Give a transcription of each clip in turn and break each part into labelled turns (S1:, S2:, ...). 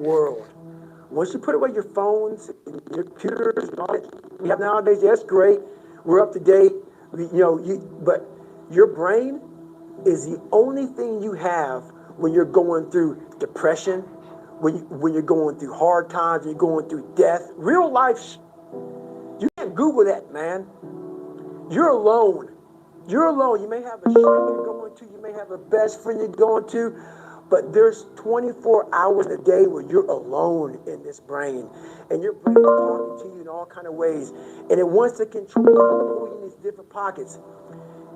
S1: world. Once you put away your phones, your computers, and all that we have nowadays, yeah, that's great. We're up to date. But your brain is the only thing you have when you're going through depression, when you're going through hard times, when you're going through death. Real life, you can't Google that, man. You're alone. You're alone. You may have a shrink you're going to, you may have a best friend you're going to, but there's 24 hours a day where you're alone in this brain, and your brain is talking to you in all kind of ways, and it wants to control you in these different pockets.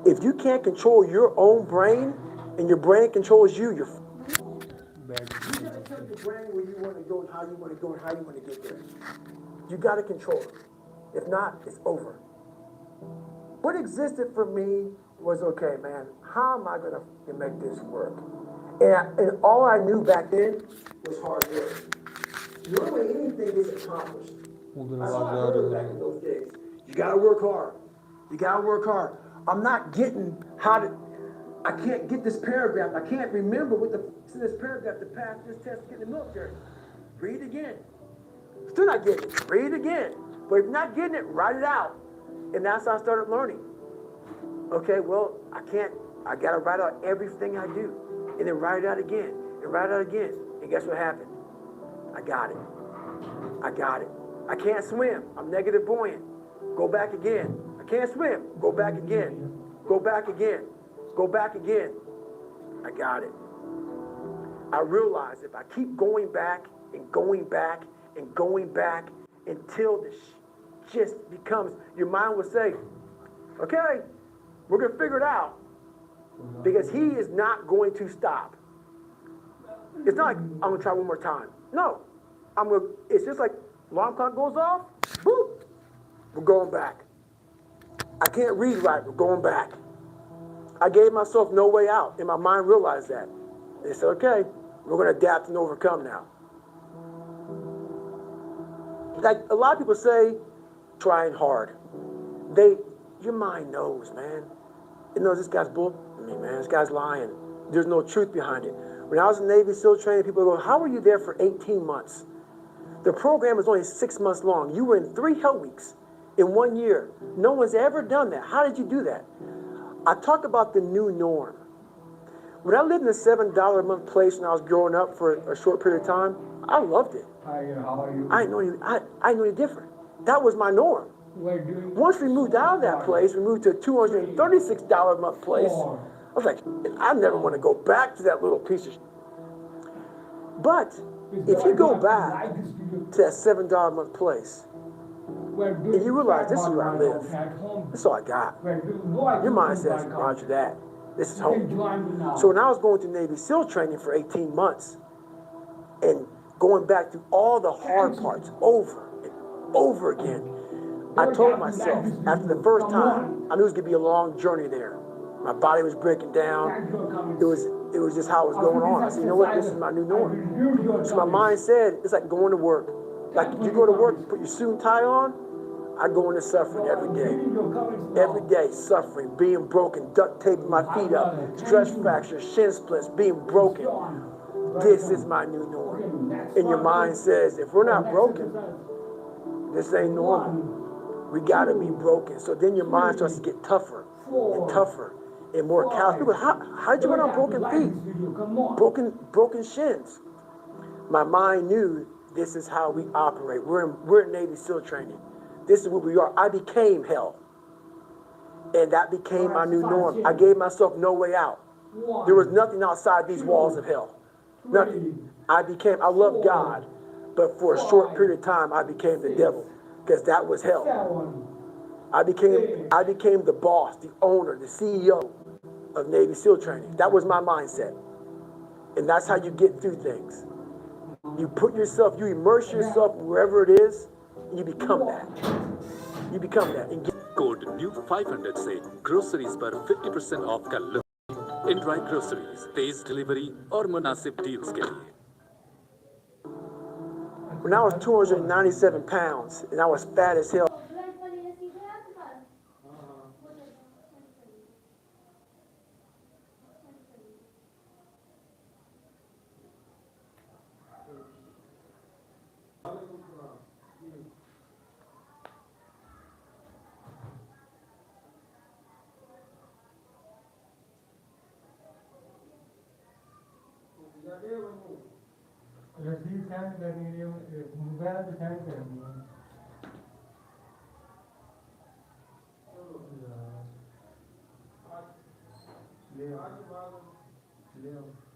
S1: If you can't control your own brain, and your brain controls you, you're you gotta tell your brain where you want to go and how you want to go and how you want to get there. You gotta control it. If not, it's over. What existed for me was, okay, man, how am I gonna make this work? And all I knew back then was hard work. Normally anything gets accomplished. That's what I heard back in those days. You gotta work hard. You gotta work hard. I'm not getting I can't get this paragraph. I can't remember what the in this paragraph to pass this test to get in the military. Read it again. Still not getting it. Read it again. But if you're not getting it, write it out. And that's how I started learning. Okay, well, I gotta write out everything I do. And then write it out again. And write it out again. And guess what happened? I got it. I got it. I can't swim. I'm negative buoyant. Go back again. I can't swim. Go back again. Go back again. Go back again. I got it. I realized if I keep going back and going back and going back until this just becomes, your mind will say, okay, we're going to figure it out. Because he is not going to stop. It's not like, I'm going to try one more time. No. It's just like, alarm clock goes off, boop, we're going back. I can't read right, we're going back. I gave myself no way out, and my mind realized that. They said, okay, we're going to adapt and overcome now. Like a lot of people say, trying hard. Your mind knows, man. It knows this guy's bull. I mean, man, this guy's lying. There's no truth behind it. When I was in Navy SEAL training, people go, how were you there for 18 months? The program was only 6 months long. You were in 3 hell weeks in 1 year. No one's ever done that. How did you do that? I talk about the new norm. When I lived in a $7 a month place when I was growing up for a short period of time, I loved it.
S2: Hi, how are you?
S1: I didn't know any different. That was my norm. Once we moved out of that place, we moved to a $236 a month place. I was like, I never want to go back to that little piece of shit. But if you go back to that $7 a month place, and you realize this is where I live, this is all I got. Your mind says, roger that. This is home. So when I was going through Navy SEAL training for 18 months and going back through all the hard parts over and over again, I told myself after the first time, I knew it was going to be a long journey there. My body was breaking down. It was just how it was going on. I said, you know what? This is my new norm. So my mind said, it's like going to work. Like you go to work, put your suit and tie on, I go into suffering every day. Every day, suffering, being broken, duct taping my feet up, stress fractures, shin splits, being broken. This is my new norm. And your mind says, if we're not broken, this ain't normal. We gotta be broken. So then your mind starts to get tougher and tougher and more callous. People, how'd you get on broken feet? Broken shins. My mind knew this is how we operate. We're in Navy SEAL training. This is what we are. I became hell. And that became my new norm. I gave myself no way out. There was nothing outside these walls of hell. Nothing. I love God, but for a short period of time, I became the devil, because that was hell. I became the boss, the owner, the CEO of Navy SEAL training. That was my mindset. And that's how you get through things. You immerse yourself wherever it is, and you become that. You become that. And
S3: Code new 500 से groceries पर 50% off का look. In dry groceries, Tej delivery और मुनासिब deals के लिए.
S1: When I was 297 pounds and I was fat as hell,
S2: रसीद send करनी है, मोबाइल पे सेंड करनी है। ले आओ, ले आओ।